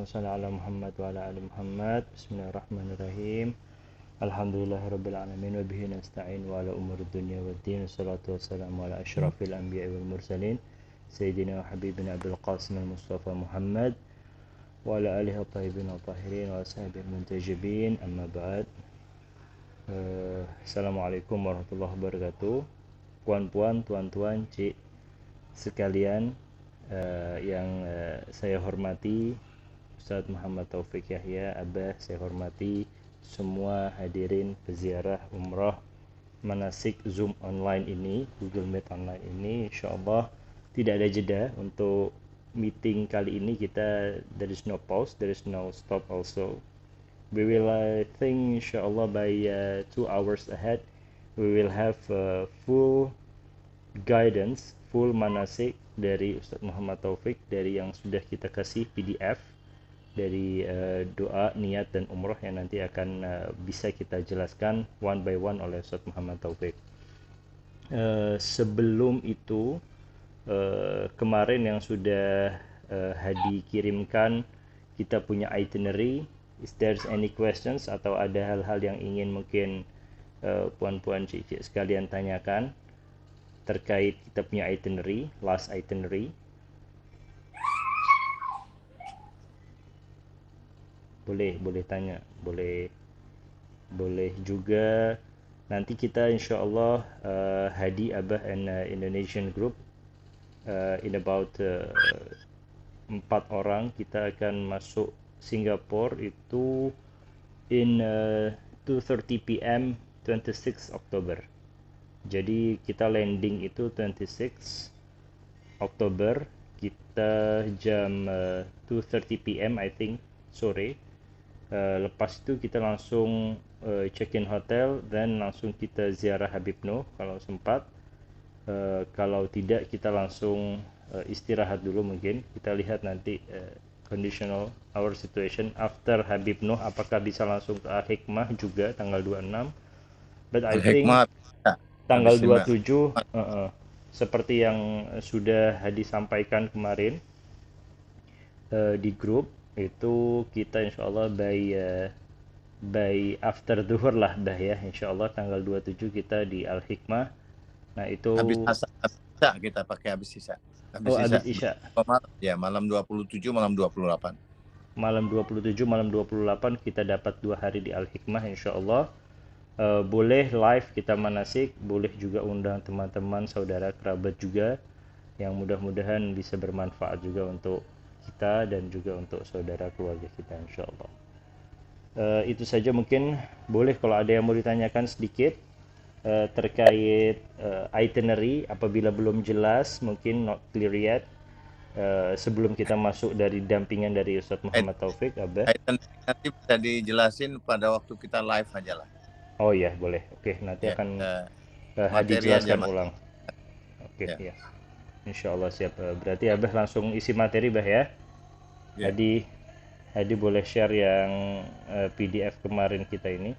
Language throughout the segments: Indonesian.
shalli ala Muhammad wa ala ali Muhammad. Bismillahirrahmanirrahim. Alhamdulillahirabbil alamin wa bihi nasta'in wa ala umuri dunya waddin. Wassalatu wassalamu ala asyrafil anbiya'i wal mursalin sayyidina wa habibina Abdul Qasim al-Mustafa Muhammad wa ala alihi at-tayyibin at-tahirin wa ashabihi muntajibin. Amma ba'd. Assalamualaikum warahmatullahi wabarakatuh. Puan-puan, tuan-tuan, cik sekalian yang saya hormati, Ustaz Muhammad Taufik Yahya, Abah, saya hormati semua hadirin peziarah umrah manasik Zoom online ini, Google Meet online ini. InsyaAllah tidak ada jeda untuk meeting kali ini. Kita, there is no pause, there is no stop also. We will think insyaAllah by 2 hours ahead we will have full guidance, full manasik dari Ustaz Muhammad Taufik, dari yang sudah kita kasih PDF dari doa, niat dan umrah yang nanti akan bisa kita jelaskan one by one oleh Ustaz Muhammad Taufik. Sebelum itu, kemarin yang sudah Hadi kirimkan, kita punya itinerary. Is there any questions atau ada hal-hal yang ingin mungkin puan-puan cik-cik sekalian tanyakan terkait kita punya itinerary, last itinerary? Boleh tanya, boleh juga. Nanti kita insyaallah Hadi, Abah and Indonesian group in about 4 orang kita akan masuk Singapore itu in 2:30 PM 26 Oktober. Jadi kita landing itu 26 Oktober, kita jam 2:30 PM I think sore. Lepas itu kita langsung check-in hotel, dan langsung kita ziarah Habib Noh kalau sempat. Kalau tidak kita langsung istirahat dulu mungkin. Kita lihat nanti conditional our situation after Habib Noh, apakah bisa langsung ke Al-Hikmah juga tanggal 26. But I think tanggal 27 seperti yang sudah Hadi sampaikan kemarin di grup itu, kita insyaallah by after duhur lah dah ya, insyaallah tanggal 27 kita di Al-Hikmah. Nah itu habis isya, kita pakai habis isya. Habis isya. Ya, malam 27, malam 28. Malam 27, malam 28 kita dapat 2 hari di Al-Hikmah insyaallah. Boleh live kita manasik, boleh juga undang teman-teman, saudara, kerabat juga, yang mudah-mudahan bisa bermanfaat juga untuk kita dan juga untuk saudara keluarga kita insyaallah. Itu saja mungkin. Boleh kalau ada yang mau ditanyakan sedikit terkait itinerary, apabila belum jelas, mungkin not clear yet, sebelum kita masuk dari dampingan dari Ustaz Muhammad Taufik, Abah. Nanti bisa dijelasin pada waktu kita live aja lah. Oh iya, boleh. Oke, nanti akan Hadi jelaskan ulang. Oke, ya. Insyaallah siap. Berarti Abah langsung isi materi, Bah ya. Hadi boleh share yang PDF kemarin kita ini.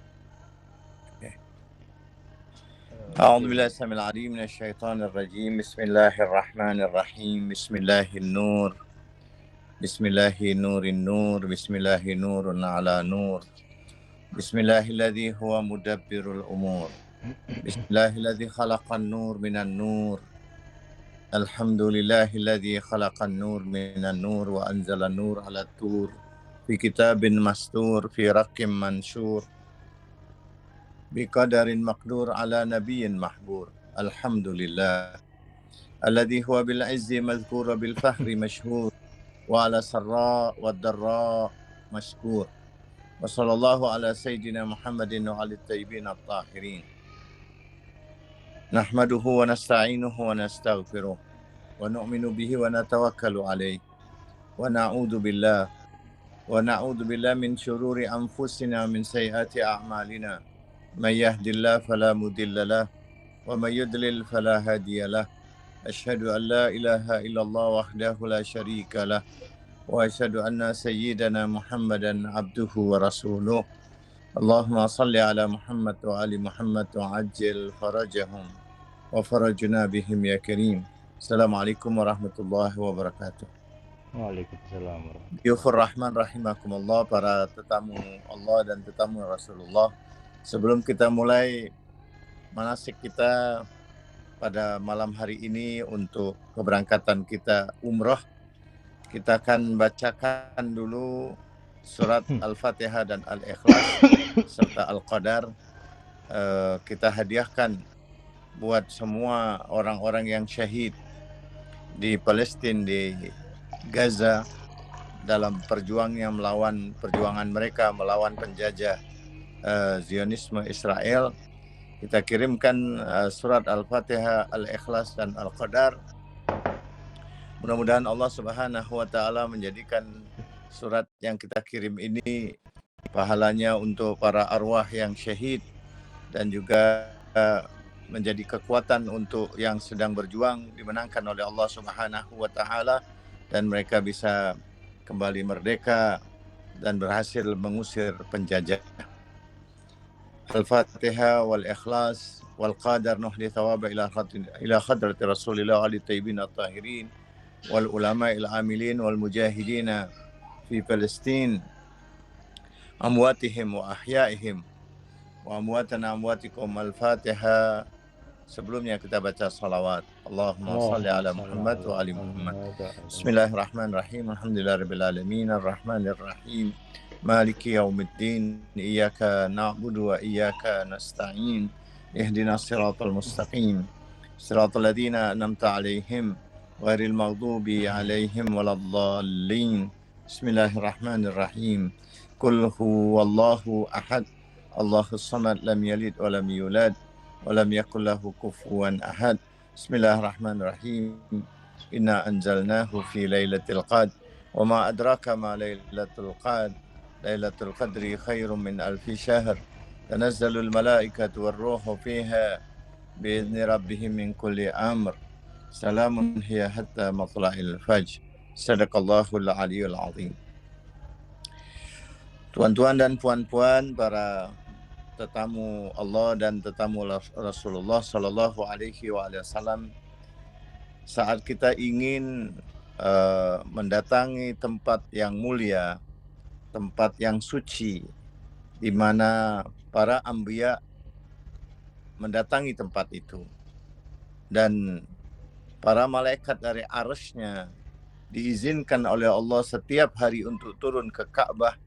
أعوذ بالله السميع العليم من الشيطان الرجيم. بسم الله الرحمن الرحيم. بسم الله النور. بسم الله نور النور. بسم الله نور على نور. بسم الله الذي هو مدبر الأمور. بسم الله الذي خلق النور من النور. الحمد لله الذي خلق النور من النور وأنزل النور على الطور في كتاب مستور في رق منشور بقدر مقدور على نبي محبور. الحمد لله الذي هو بالعز مذكور بالفخر مشهور وعلى سراء والضراء مشكور. وصلى الله على سيدنا محمد وعلى الطيبين الطاهرين. نحمده ونستعينه ونستغفره ونؤمن به ونتوكل عليه ونعوذ بالله من شرور أنفسنا ومن سيئات أعمالنا. من يهد الله فلا مضل له ومن يضلل فلا هادي له. أشهد أن لا إله إلا الله وحده لا شريك له وأشهد أن سيدنا محمدا عبده ورسوله. اللهم صل على محمد وآل محمد وعجل فرجهم وفرجنا بهم يا كريم. السلام عليكم ورحمة الله وبركاته. Waalaikumsalam warahmatullahi Yufur Rahman rahimakumullah, para tetamu Allah dan tetamu Rasulullah. Sebelum kita mulai manasik kita pada malam hari ini untuk keberangkatan kita umroh, kita akan bacakan dulu surat Al-Fatihah dan Al-Ikhlas serta Al-Qadar. Kita hadiahkan buat semua orang-orang yang syahid di Palestina, di Gaza, dalam perjuangan mereka melawan penjajah Zionisme Israel. Kita kirimkan surat Al-Fatihah, Al-Ikhlas dan Al-Qadar. Mudah-mudahan Allah Subhanahu wa taala menjadikan surat yang kita kirim ini pahalanya untuk para arwah yang syahid dan juga menjadi kekuatan untuk yang sedang berjuang, dimenangkan oleh Allah Subhanahu wa taala dan mereka bisa kembali merdeka dan berhasil mengusir penjajah. Al-Fatihah wal Ikhlas wal Qadar nuhdi thawaba ila hadrati Rasulillah ali tayyibin at-tahirin wal ulama il amilin wal mujahidin fi Palestin amwatihim wa ahyaihim wa amwatana amwatikum. Al-Fatihah. Sebelumnya kita baca salawat. Allahumma salli ala Muhammad wa ali Muhammad. Bismillahirrahmanirrahim. Alhamdulillahirabbil alamin arrahmanir rahim maliki yaumiddin iyyaka na'budu wa iyyaka nasta'in ihdinas siratal mustaqim siratal ladzina an'amta 'alaihim ghairil maghdubi 'alaihim waladdallin. Bismillahirrahmanirrahim. Qul huwallahu ahad Allahus samad lam yalid wa lam yulad walam yakul lahu kufuwan ahad. Bismillahirrahmanirrahim. Inna anzalnahu fi lailatul qadr wa ma adraka ma lailatul qadr. Lailatul qadri khairum min alfi syahr. Tanazzalul malaikatu warruhu fiha biizni rabbihim min kulli amr. Salamun hiya hatta matla'il fajr. Sadaqallahul aliyyul azim. Tuan-tuan dan puan-puan, para tetamu Allah dan tetamu Rasulullah Sallallahu Alaihi Wasallam, saat kita ingin mendatangi tempat yang mulia, tempat yang suci, di mana para anbiya mendatangi tempat itu, dan para malaikat dari arsy-Nya diizinkan oleh Allah setiap hari untuk turun ke Ka'bah,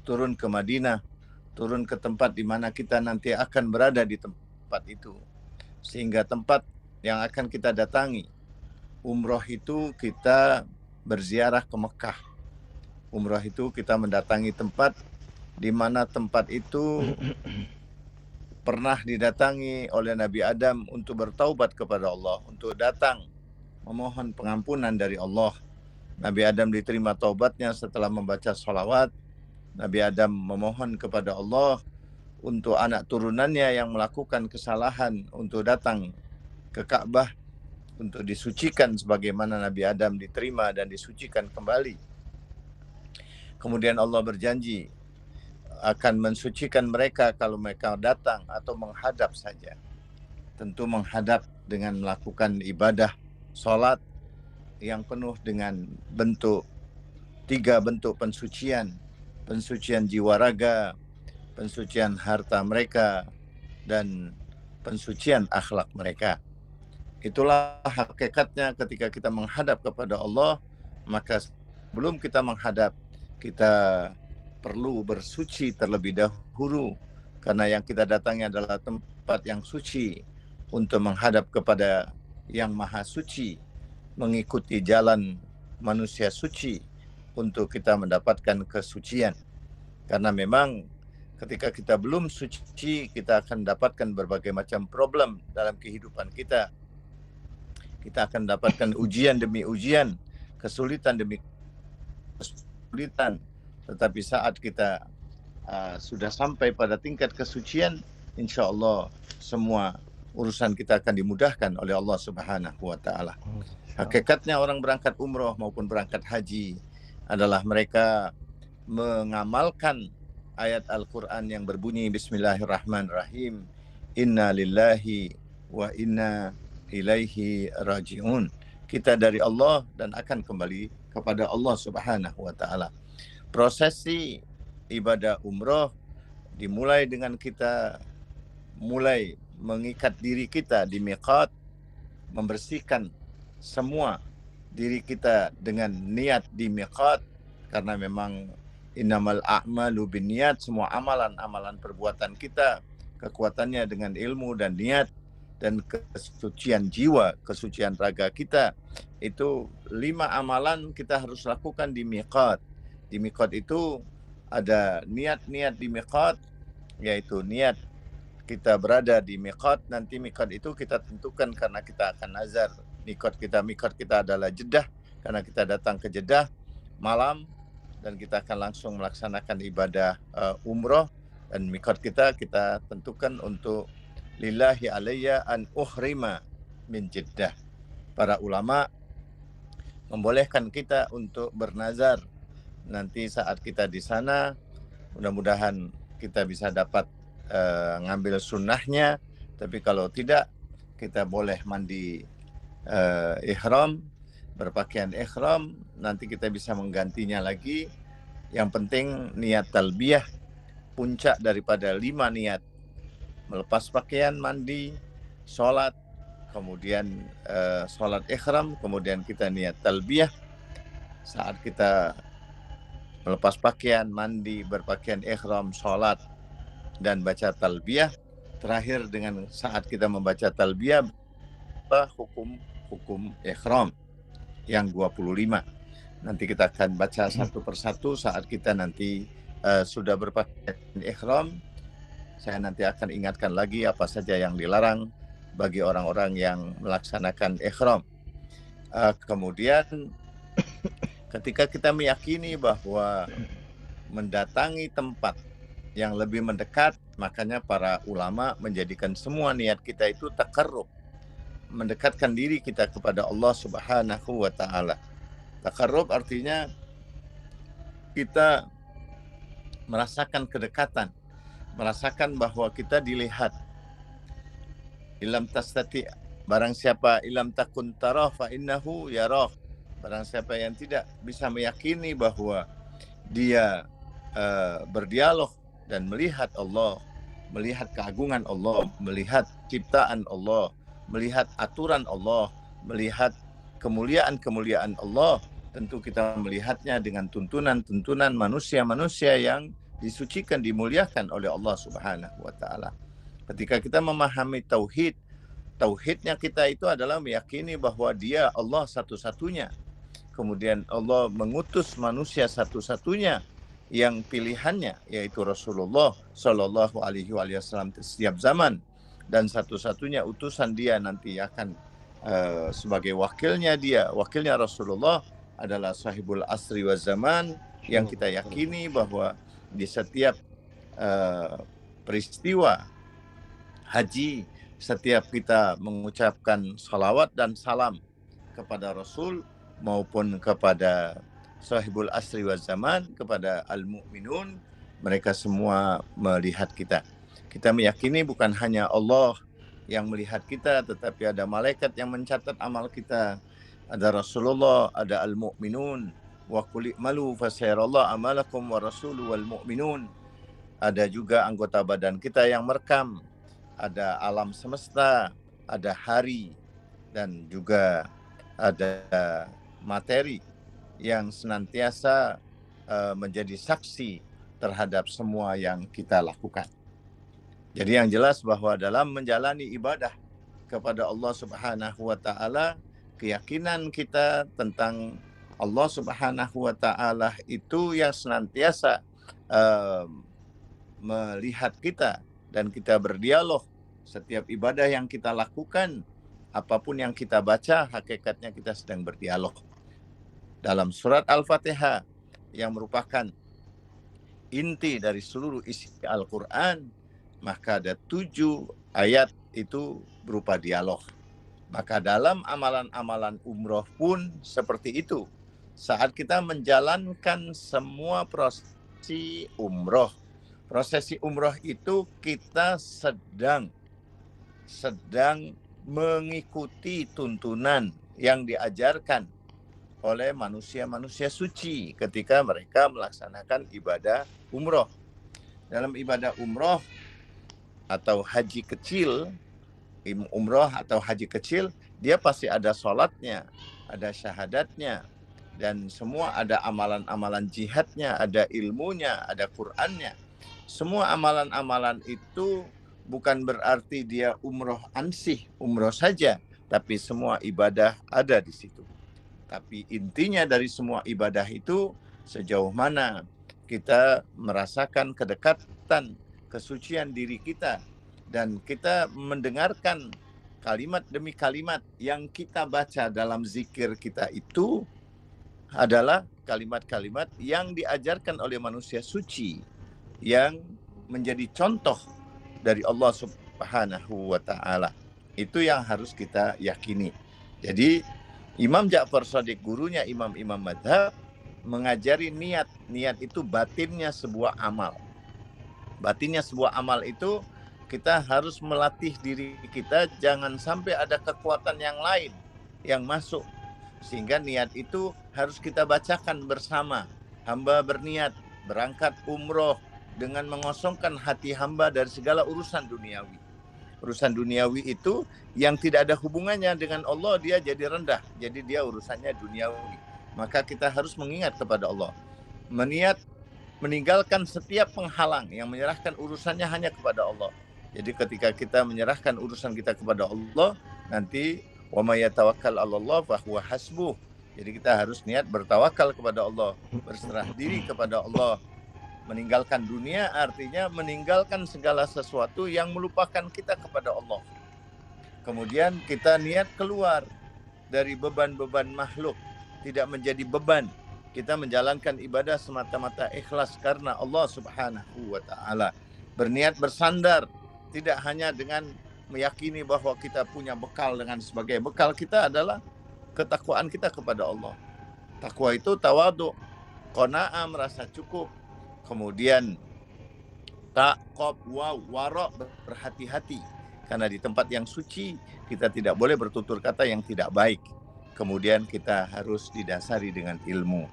turun ke Madinah, turun ke tempat di mana kita nanti akan berada di tempat itu. Sehingga tempat yang akan kita datangi, umroh itu kita berziarah ke Mekah. Umroh itu kita mendatangi tempat di mana tempat itu pernah didatangi oleh Nabi Adam untuk bertaubat kepada Allah, untuk datang memohon pengampunan dari Allah. Nabi Adam diterima taubatnya setelah membaca sholawat. Nabi Adam memohon kepada Allah untuk anak turunannya yang melakukan kesalahan untuk datang ke Ka'bah untuk disucikan sebagaimana Nabi Adam diterima dan disucikan kembali. Kemudian Allah berjanji akan mensucikan mereka kalau mereka datang atau menghadap saja. Tentu menghadap dengan melakukan ibadah salat yang penuh dengan tiga bentuk pensucian. Pensucian jiwa raga, pensucian harta mereka, dan pensucian akhlak mereka. Itulah hakikatnya ketika kita menghadap kepada Allah, maka sebelum kita menghadap, kita perlu bersuci terlebih dahulu, karena yang kita datangi adalah tempat yang suci untuk menghadap kepada yang maha suci, mengikuti jalan manusia suci untuk kita mendapatkan kesucian. Karena memang ketika kita belum suci, kita akan dapatkan berbagai macam problem dalam kehidupan kita. Kita akan dapatkan ujian demi ujian, kesulitan demi kesulitan. Tetapi saat kita sudah sampai pada tingkat kesucian, insya Allah semua urusan kita akan dimudahkan oleh Allah Subhanahu wa taala. Hakikatnya orang berangkat umroh maupun berangkat haji adalah mereka mengamalkan ayat Al-Quran yang berbunyi Bismillahirrahmanirrahim, Inna lillahi wa inna ilaihi raji'un. Kita dari Allah dan akan kembali kepada Allah Subhanahu wa taala. Prosesi ibadah umroh dimulai dengan kita mulai mengikat diri kita di miqat, membersihkan semua diri kita dengan niat di miqat, karena memang innamal a'malu binniyat, semua amalan-amalan perbuatan kita kekuatannya dengan ilmu dan niat, dan kesucian jiwa, kesucian raga kita. Itu 5 amalan kita harus lakukan di miqat. Di miqat itu ada niat-niat di miqat, yaitu niat kita berada di miqat. Nanti miqat itu kita tentukan karena kita akan nazar. Miqat kita adalah Jeddah, karena kita datang ke Jeddah malam dan kita akan langsung melaksanakan ibadah umroh. Dan miqat kita tentukan untuk lillahi alayya an uhrima min Jeddah. Para ulama membolehkan kita untuk bernazar. Nanti saat kita di sana, mudah-mudahan kita bisa dapat ngambil sunnahnya. Tapi kalau tidak, kita boleh mandi ihram, berpakaian ihram. Nanti kita bisa menggantinya lagi. Yang penting niat talbiyah, puncak daripada 5 niat. Melepas pakaian, mandi, sholat, kemudian sholat ihram, kemudian kita niat talbiyah. Saat kita melepas pakaian, mandi, berpakaian ihram, sholat, dan baca talbiyah. Terakhir dengan saat kita membaca talbiyah, hukum ihram yang 25. Nanti kita akan baca satu persatu saat kita nanti sudah berpakaian ihram. Saya nanti akan ingatkan lagi apa saja yang dilarang bagi orang-orang yang melaksanakan ihram. Kemudian ketika kita meyakini bahwa mendatangi tempat yang lebih mendekat, makanya para ulama menjadikan semua niat kita itu taqarrub, mendekatkan diri kita kepada Allah Subhanahu wa taala. Taqarrub artinya kita merasakan kedekatan, merasakan bahwa kita dilihat. Ilam tastati, barang siapa ilam takun tarah fa innahu yarah. Barang siapa yang tidak bisa meyakini bahwa dia berdialog dan melihat Allah, melihat keagungan Allah, melihat ciptaan Allah, melihat aturan Allah, melihat kemuliaan-kemuliaan Allah, tentu kita melihatnya dengan tuntunan-tuntunan manusia-manusia yang disucikan, dimuliakan oleh Allah Subhanahu wa taala. Ketika kita memahami tauhid, tauhidnya kita itu adalah meyakini bahwa Dia Allah satu-satunya. Kemudian Allah mengutus manusia satu-satunya yang pilihannya yaitu Rasulullah Shallallahu Alaihi Wasallam setiap zaman, dan satu-satunya utusan Dia nanti akan sebagai wakilnya Rasulullah adalah sahibul asri wa zaman, yang kita yakini bahwa di setiap peristiwa haji, setiap kita mengucapkan salawat dan salam kepada Rasul maupun kepada sahibul asri wa zaman, kepada al-mu'minun, mereka semua melihat kita. Kita meyakini bukan hanya Allah yang melihat kita, tetapi ada malaikat yang mencatat amal kita. Ada Rasulullah, ada al-mu'minun, wa qul i'malu fasayarallahu amalakum wa rasuluhu wal mu'minun. Ada juga anggota badan kita yang merekam, ada alam semesta, ada hari, dan juga ada materi yang senantiasa menjadi saksi terhadap semua yang kita lakukan. Jadi yang jelas bahwa dalam menjalani ibadah kepada Allah Subhanahu wa taala, keyakinan kita tentang Allah Subhanahu wa taala itu yang senantiasa melihat kita dan kita berdialog. Setiap ibadah yang kita lakukan, apapun yang kita baca, hakikatnya kita sedang berdialog. Dalam surat Al-Fatihah yang merupakan inti dari seluruh isi Al-Quran, maka ada 7 ayat itu berupa dialog. Maka dalam amalan-amalan umroh pun seperti itu. Saat kita menjalankan semua prosesi umroh itu kita sedang mengikuti tuntunan yang diajarkan oleh manusia-manusia suci ketika mereka melaksanakan ibadah umroh. Dalam ibadah umroh atau haji kecil, umroh atau haji kecil, dia pasti ada sholatnya, ada syahadatnya, dan semua ada amalan-amalan jihadnya, ada ilmunya, ada Qur'annya. Semua amalan-amalan itu bukan berarti dia umroh ansih, umroh saja, tapi semua ibadah ada di situ. Tapi intinya dari semua ibadah itu sejauh mana kita merasakan kedekatan, kesucian diri kita, dan kita mendengarkan kalimat demi kalimat yang kita baca dalam zikir kita itu adalah kalimat-kalimat yang diajarkan oleh manusia suci yang menjadi contoh dari Allah Subhanahu wa taala. Itu yang harus kita yakini. Jadi Imam Ja'far Shadiq, gurunya imam-imam madhab, mengajari niat. Niat itu batinnya sebuah amal. Batinnya sebuah amal itu kita harus melatih diri kita jangan sampai ada kekuatan yang lain yang masuk. Sehingga niat itu harus kita bacakan bersama. Hamba berniat berangkat umroh dengan mengosongkan hati hamba dari segala urusan duniawi. Urusan duniawi itu yang tidak ada hubungannya dengan Allah, dia jadi rendah. Jadi dia urusannya duniawi. Maka kita harus mengingat kepada Allah. Meniat meninggalkan setiap penghalang yang menyerahkan urusannya hanya kepada Allah. Jadi ketika kita menyerahkan urusan kita kepada Allah, nanti wa may yatawakkal 'alallah fa huwa hasbuh. Jadi kita harus niat bertawakal kepada Allah, berserah diri kepada Allah. Meninggalkan dunia artinya meninggalkan segala sesuatu yang melupakan kita kepada Allah. Kemudian kita niat keluar dari beban-beban makhluk, tidak menjadi beban. Kita menjalankan ibadah semata-mata ikhlas karena Allah Subhanahu wa taala. Berniat bersandar, tidak hanya dengan meyakini bahwa kita punya bekal dengan sebagai bekal kita adalah ketakwaan kita kepada Allah. Takwa itu tawadhu, qanaah, merasa cukup. Kemudian taqab wa wara, berhati-hati karena di tempat yang suci kita tidak boleh bertutur kata yang tidak baik. Kemudian kita harus didasari dengan ilmu.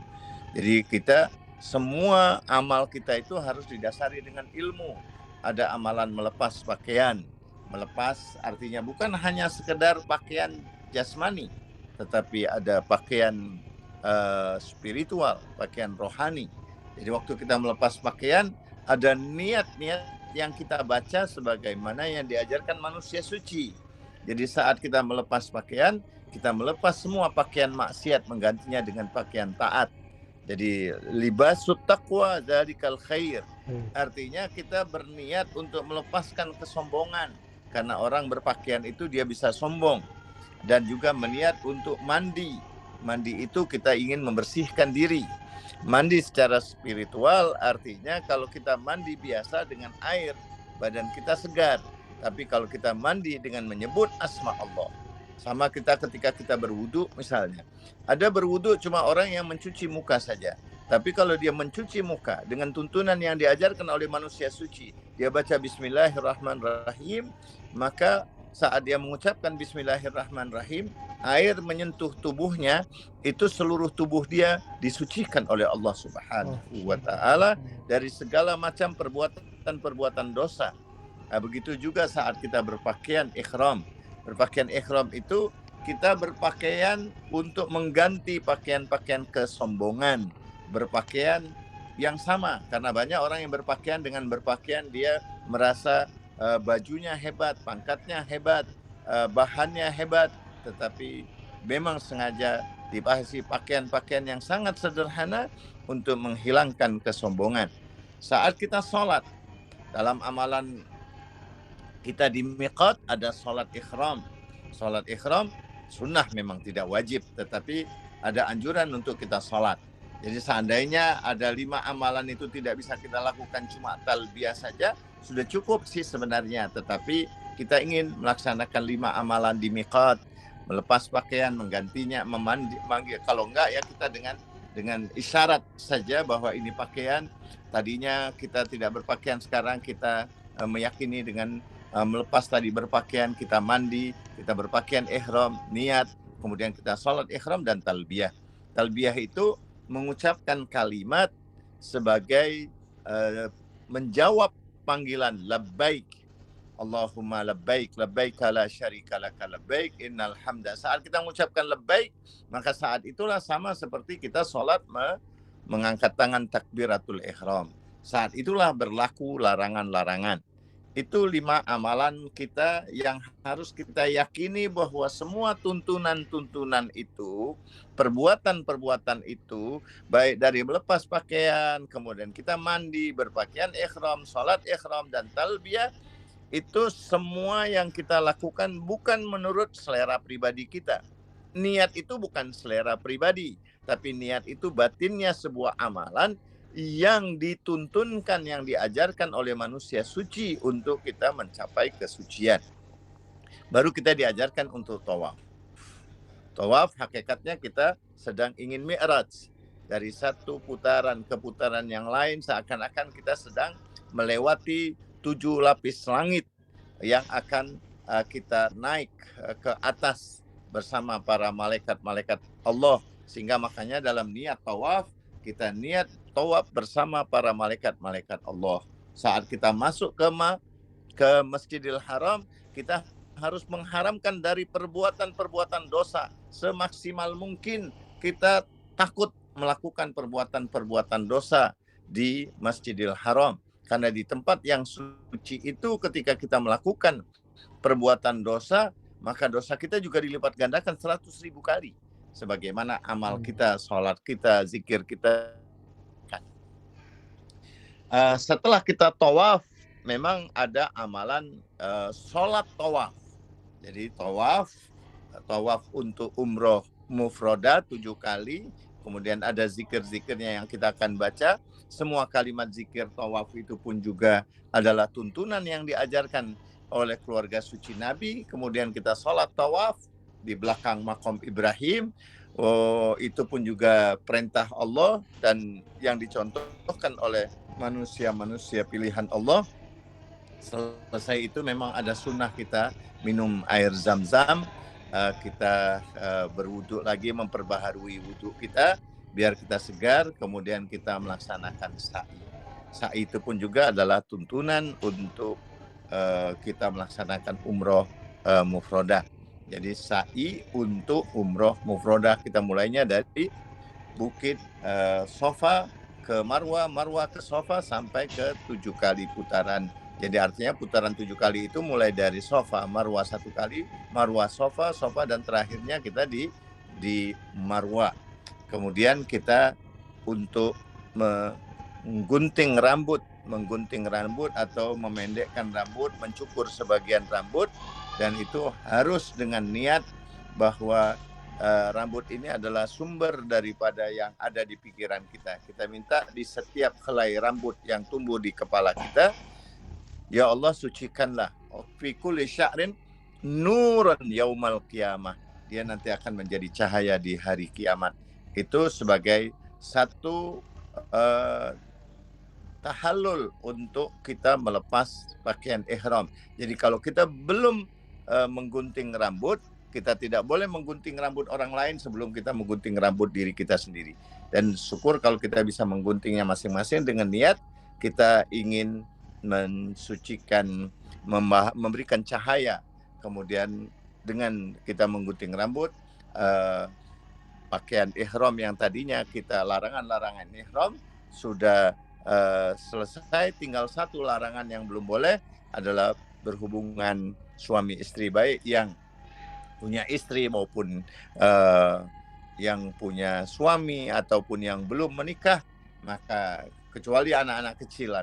Jadi kita semua amal kita itu harus didasari dengan ilmu. Ada amalan melepas pakaian. Melepas artinya bukan hanya sekedar pakaian jasmani, tetapi ada pakaian spiritual, pakaian rohani. Jadi waktu kita melepas pakaian, ada niat-niat yang kita baca sebagaimana yang diajarkan manusia suci. Jadi saat kita melepas pakaian, kita melepas semua pakaian maksiat, menggantinya dengan pakaian taat. Jadi libasut taqwa dzalikal khair. Artinya kita berniat untuk melepaskan kesombongan. Karena orang berpakaian itu dia bisa sombong. Dan juga meniat untuk mandi. Mandi itu kita ingin membersihkan diri. Mandi secara spiritual artinya kalau kita mandi biasa dengan air, badan kita segar. Tapi kalau kita mandi dengan menyebut asma Allah, sama kita ketika kita berwudu misalnya. Ada berwudu cuma orang yang mencuci muka saja. Tapi kalau dia mencuci muka dengan tuntunan yang diajarkan oleh manusia suci, dia baca Bismillahirrahmanirrahim, maka saat dia mengucapkan Bismillahirrahmanirrahim, air menyentuh tubuhnya, itu seluruh tubuh dia disucikan oleh Allah Subhanahu wa taala dari segala macam perbuatan dosa. Nah, begitu juga saat kita berpakaian ihram. Berpakaian ihram itu kita berpakaian untuk mengganti pakaian-pakaian kesombongan. Berpakaian yang sama, karena banyak orang yang berpakaian dengan berpakaian dia merasa bajunya hebat, pangkatnya hebat, bahannya hebat, tetapi memang sengaja dipasih pakaian-pakaian yang sangat sederhana untuk menghilangkan kesombongan. Saat kita sholat, dalam amalan kita di miqat ada sholat ikhram. Sholat ikhram sunnah, memang tidak wajib, tetapi ada anjuran untuk kita sholat. Jadi seandainya ada 5 amalan itu tidak bisa kita lakukan, cuma talbiyah saja, sudah cukup sih sebenarnya. Tetapi kita ingin melaksanakan 5 amalan di miqat, melepas pakaian, menggantinya, memandi. Kalau enggak ya kita dengan isyarat saja bahwa ini pakaian. Tadinya kita tidak berpakaian, sekarang kita meyakini dengan melepas tadi berpakaian, kita mandi, kita berpakaian ihram, niat, kemudian kita sholat ihram dan talbiyah. Talbiyah itu mengucapkan kalimat sebagai menjawab panggilan labbaik Allahumma labbaik labbaik la syarika laka labbaik innal hamda. Saat kita mengucapkan labbaik, maka saat itulah sama seperti kita sholat mengangkat tangan takbiratul ihram. Saat itulah berlaku larangan-larangan. Itu 5 amalan kita yang harus kita yakini bahwa semua tuntunan-tuntunan itu, perbuatan-perbuatan itu, baik dari melepas pakaian, kemudian kita mandi, berpakaian ihram, sholat ihram, dan talbiyah, itu semua yang kita lakukan bukan menurut selera pribadi kita. Niat itu bukan selera pribadi, tapi niat itu batinnya sebuah amalan yang dituntunkan, yang diajarkan oleh manusia suci untuk kita mencapai kesucian. Baru kita diajarkan untuk tawaf. Tawaf hakikatnya kita sedang ingin mi'raj. Dari satu putaran ke putaran yang lain, seakan-akan kita sedang melewati 7 lapis langit yang akan kita naik ke atas bersama para malaikat-malaikat Allah. Sehingga makanya dalam niat tawaf, kita niat tawaf bersama para malaikat-malaikat Allah. Saat kita masuk ke Masjidil Haram, kita harus mengharamkan dari perbuatan-perbuatan dosa. Semaksimal mungkin kita takut melakukan perbuatan-perbuatan dosa di Masjidil Haram. Karena di tempat yang suci itu ketika kita melakukan perbuatan dosa, maka dosa kita juga dilipat gandakan 100.000 kali. Sebagaimana amal kita, sholat kita, zikir kita. Setelah kita tawaf, memang ada amalan sholat tawaf. Jadi tawaf untuk umroh mufroda 7 kali. Kemudian ada zikir-zikirnya yang kita akan baca. Semua kalimat zikir tawaf itu pun juga adalah tuntunan yang diajarkan oleh keluarga suci Nabi. Kemudian kita sholat tawaf di belakang makom Ibrahim. Itu pun juga perintah Allah dan yang dicontohkan oleh manusia-manusia pilihan Allah. Selesai itu memang ada sunnah kita minum air zam-zam. Kita berwudhu lagi, memperbaharui wudhu kita biar kita segar, kemudian kita melaksanakan sa'i. Sa'i itu pun juga adalah tuntunan untuk kita melaksanakan umroh mufrodah. Jadi sa'i untuk umroh mufrodah, kita mulainya dari Bukit Sofa ke Marwah, Marwah ke Sofa sampai ke 7 kali putaran. Jadi artinya putaran 7 kali itu mulai dari Sofa, Marwah 1 kali, Marwah Sofa, Sofa, dan terakhirnya kita di Marwah. Kemudian kita untuk menggunting rambut atau memendekkan rambut, mencukur sebagian rambut, dan itu harus dengan niat bahwa rambut ini adalah sumber daripada yang ada di pikiran kita. Kita minta di setiap helai rambut yang tumbuh di kepala kita, ya Allah sucikanlah fi kulli sya'rin nuran yaumal qiyamah. Dia nanti akan menjadi cahaya di hari kiamat. Itu sebagai satu tahallul untuk kita melepas pakaian ihram. Jadi kalau kita belum menggunting rambut, kita tidak boleh menggunting rambut orang lain sebelum kita menggunting rambut diri kita sendiri. Dan syukur kalau kita bisa mengguntingnya masing-masing dengan niat kita ingin mensucikan, memberikan cahaya. Kemudian dengan kita menggunting rambut, pakaian ihram yang tadinya kita larangan-larangan ihram sudah selesai. Tinggal satu larangan yang belum boleh adalah berhubungan suami istri, baik yang punya istri maupun yang punya suami ataupun yang belum menikah. Maka kecuali anak-anak kecil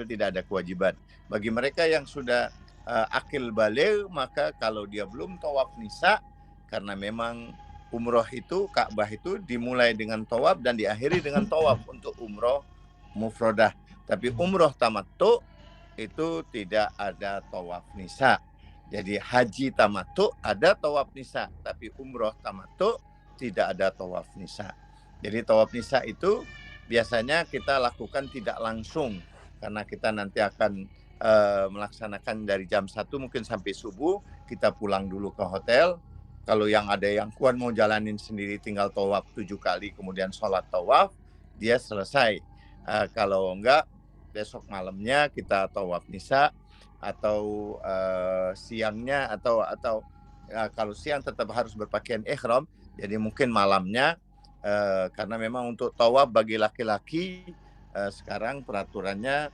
tidak ada kewajiban. Bagi mereka yang sudah akil baligh, maka kalau dia belum tawaf nisa, karena memang umroh itu, Ka'bah itu dimulai dengan tawaf dan diakhiri dengan tawaf untuk umroh mufrodah. Tapi umroh tamattu itu tidak ada tawaf nisa. Jadi haji tamattu ada tawaf nisa, tapi umroh tamattu tidak ada tawaf nisa. Jadi tawaf nisa itu biasanya kita lakukan tidak langsung, karena kita nanti akan melaksanakan dari jam 1 mungkin sampai subuh. Kita pulang dulu ke hotel, Kalau yang ada yang kuat mau jalanin sendiri tinggal tawaf 7 kali kemudian sholat tawaf, dia selesai. Kalau enggak besok malamnya kita tawaf nisa atau siangnya atau kalau siang tetap harus berpakaian ihram. Jadi mungkin malamnya karena memang untuk tawaf bagi laki-laki sekarang peraturannya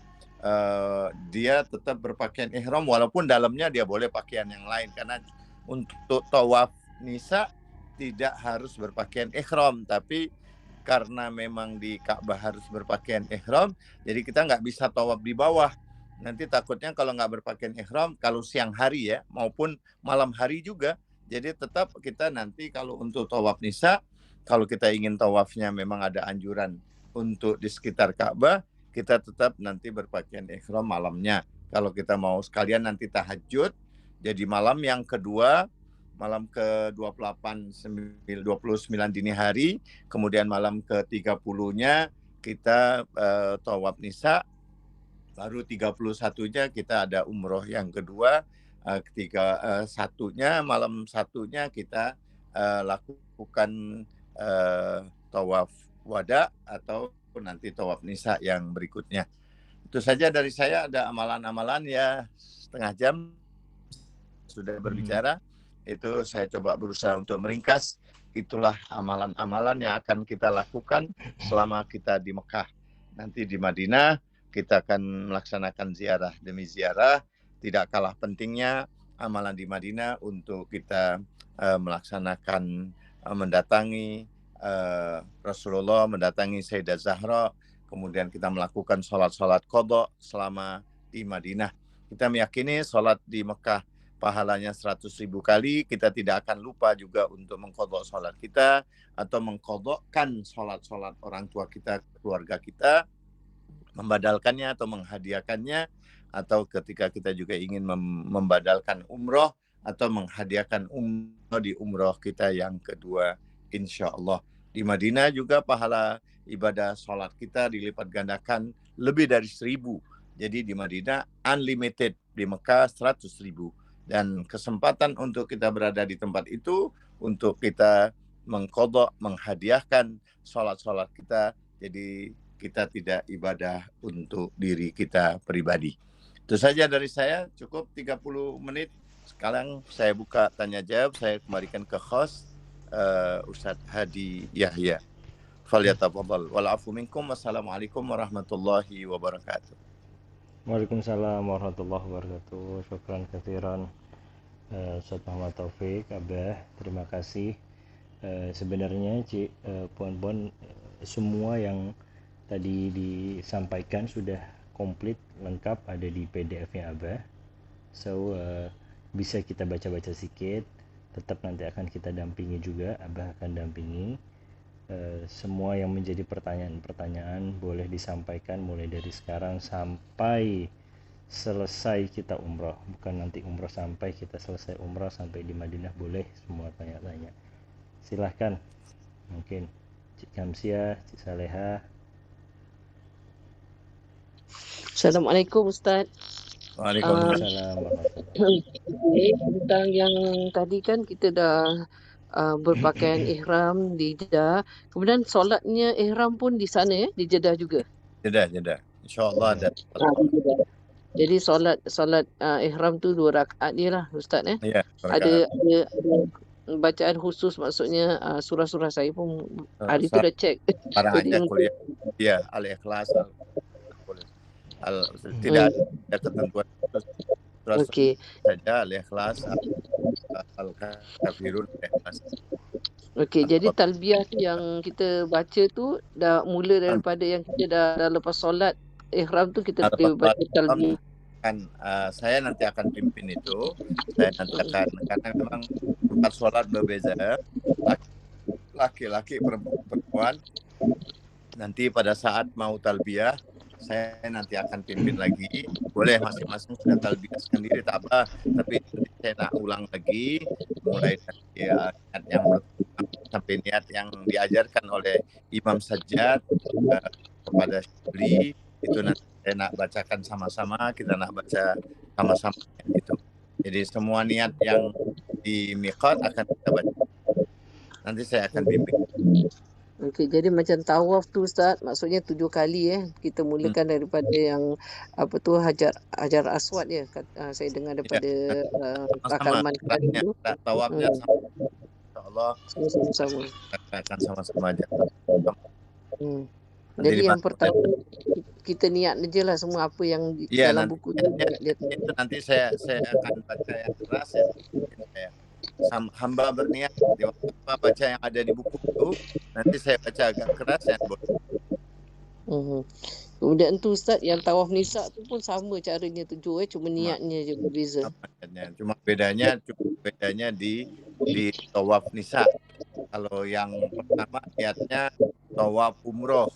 dia tetap berpakaian ihram walaupun dalamnya dia boleh pakaian yang lain, karena untuk tawaf nisa tidak harus berpakaian ihram, tapi karena memang di Ka'bah harus berpakaian ihram, jadi kita nggak bisa tawaf di bawah. Nanti takutnya kalau nggak berpakaian ihram, kalau siang hari ya, maupun malam hari juga. Jadi tetap kita nanti kalau untuk tawaf nisa, kalau kita ingin tawafnya memang ada anjuran untuk di sekitar Ka'bah, kita tetap nanti berpakaian ihram malamnya. Kalau kita mau sekalian nanti tahajud, jadi malam yang kedua, malam ke-28 29 dini hari, kemudian malam ke-30-nya kita tawaf nisa, baru 31-nya kita ada umroh yang kedua, malam satunya kita lakukan tawaf wada atau nanti tawaf nisa yang berikutnya. Itu saja dari saya. Ada amalan-amalan ya, setengah jam sudah berbicara. Itu saya coba berusaha untuk meringkas. Itulah amalan-amalan yang akan kita lakukan selama kita di Mekah. Nanti di Madinah kita akan melaksanakan ziarah demi ziarah. Tidak kalah pentingnya amalan di Madinah untuk kita melaksanakan mendatangi Rasulullah, mendatangi Sayyidah Zahra, kemudian kita melakukan sholat-sholat qadha selama di Madinah. Kita meyakini sholat di Mekah pahalanya 100.000 kali, kita tidak akan lupa juga untuk mengqadha sholat kita atau mengqadhakan sholat-sholat orang tua kita, keluarga kita, membadalkannya atau menghadiahkannya, atau ketika kita juga ingin membadalkan umroh atau menghadiahkan umroh di umroh kita yang kedua, insya Allah. Di Madinah juga pahala ibadah sholat kita dilipat gandakan lebih dari 1.000. Jadi di Madinah unlimited, di Mekah 100.000. Dan kesempatan untuk kita berada di tempat itu untuk kita mengqadha, menghadiahkan sholat-sholat kita. Jadi kita tidak ibadah untuk diri kita pribadi. Itu saja dari saya, cukup 30 menit. Sekarang saya buka tanya jawab, saya kembalikan ke host Ustadz Hadi Yahya. Falyatafadhal. Wal afu minkum. Wassalamualaikum warahmatullahi wabarakatuh. Waalaikumsalam warahmatullahi wabarakatuh. Syukran katsiran Ustadz Muhammad Taufik, Abah. Terima kasih. Sebenarnya puan-puan, semua yang tadi disampaikan sudah komplit, lengkap, ada di PDF-nya Abah. So bisa kita baca-baca sedikit. Tetap nanti akan kita dampingi juga, Abah akan dampingi. Semua yang menjadi pertanyaan-pertanyaan boleh disampaikan mulai dari sekarang sampai selesai kita umroh. Bukan nanti umroh sampai kita selesai umroh, sampai di Madinah boleh semua tanya-tanya. Silahkan, mungkin Cik Kamsia, Cik Saleha. Assalamualaikum Ustaz. Waalaikumsalam. Tentang yang tadi kan kita dah berpakaian ihram di Jeddah. Kemudian solatnya ihram pun di sana ya, di Jeddah juga. Jeddah. InsyaAllah ada. Jadi solat ihram tu 2 rakaat dia lah Ustaz ya. Ya, Ada bacaan khusus, maksudnya surah-surah saya pun hari tu dah cek. Jadi kuliah ya Al-Ikhlas, tidak ada ketentuan Okey. saja Al-Ikhlas, Al-Kafirun, Al-Ikhlas. Okey, jadi talbiyah yang kita baca tu dah mula daripada yang kita dah lepas solat ihram tu kita baca talbiyah. Kan saya nanti akan pimpin itu. Saya nanti akan, karena memang tempat solat berbeda, laki-laki perempuan. Nanti pada saat mau talbiyah, saya nanti akan pimpin lagi. Boleh masing-masing sudah talbiyah sendiri tak apa, tapi saya nak ulang lagi mulai dari niat yang sampai niat yang diajarkan oleh Imam Sajjad kepada Syibli. Itu nanti saya nak bacakan sama-sama, kita nak baca sama-sama itu. Jadi semua niat yang di miqat akan kita baca. Nanti saya akan bimbing. Okey, jadi macam tawaf tu Ustaz, maksudnya 7 kali kita mulakan daripada yang apa tu Hajar Aswad ya. Saya dengar Ya, daripada sama-sama rakaman tadi kerasnya, tu. tawafnya sama. InsyaAllah Sama-sama. kita akan sama-sama aja. Nanti Jadi yang dibantu. pertama kita niat je lah semua apa yang Iya, dalam nanti buku tu dia itu nanti saya akan baca yang keras ya. Saya hamba berniat di waktu baca yang ada di buku itu, nanti saya baca agak keras ya. Kemudian tu Ustaz yang tawaf nisa tu pun sama caranya 7 cuma niatnya je berbeza. Cuma bedanya di tawaf nisa. Kalau yang pertama niatnya tawaf umroh.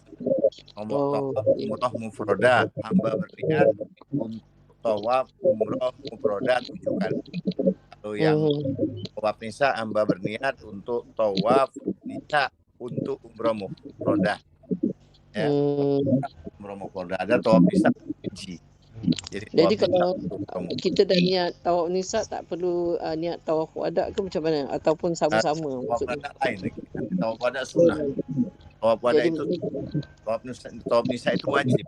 Tawaf umroh mufroda, hamba berniat untuk tawaf umroh mufroda 7 kali. Kalau yang tawaf nisa, hamba berniat untuk tawaf nisa untuk umroh mufroda. Ya. Umroh mufroda ada tawaf nisa haji. Jadi kalau kita dah niat tawaf nisa tak perlu niat tawaf wada ke macam mana ataupun sama-sama maksudnya? Tawaf wada lain lagi. Tawaf wada sunnah. Tawaf wada itu tawaf nisa itu wajib.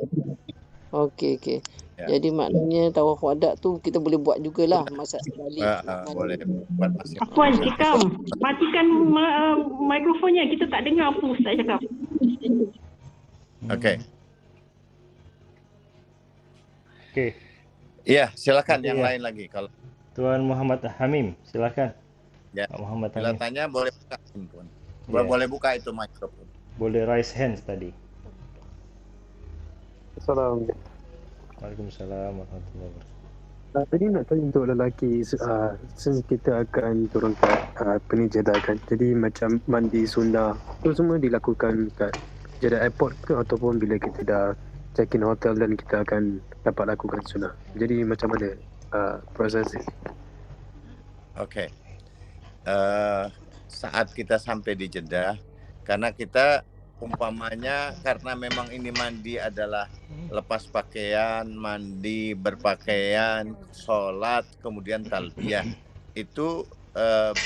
Okey. Ya. Jadi maknanya tawaf wada tu kita boleh buat jugalah masa balik. Boleh buat masa. Puan Cikam, matikan mikrofonnya, kita tak dengar apa Ustaz cakap. Okey. Iya, silakan yang lain lagi kalau Tuan Muhammad Hamim, silakan. Ya. Muhammad Hamim. Tanya boleh buka handphone. Boleh buka itu mikrofon. Boleh raise hands tadi. Assalamualaikum. Waalaikumsalam warahmatullahi wabarakatuh. Tadi nak tanya untuk lelaki, since kita akan turun ke Jeddah kan, jadi macam mandi sunnah itu semua dilakukan kat Jeddah Airport ke ataupun bila kita dah check in hotel dan kita akan dapat lakukan sunnah. Jadi macam mana prosesnya? Okey. Saat kita sampai di Jeddah, karena kita umpamanya karena memang ini mandi adalah lepas pakaian, mandi, berpakaian, sholat, kemudian talbiyah. Itu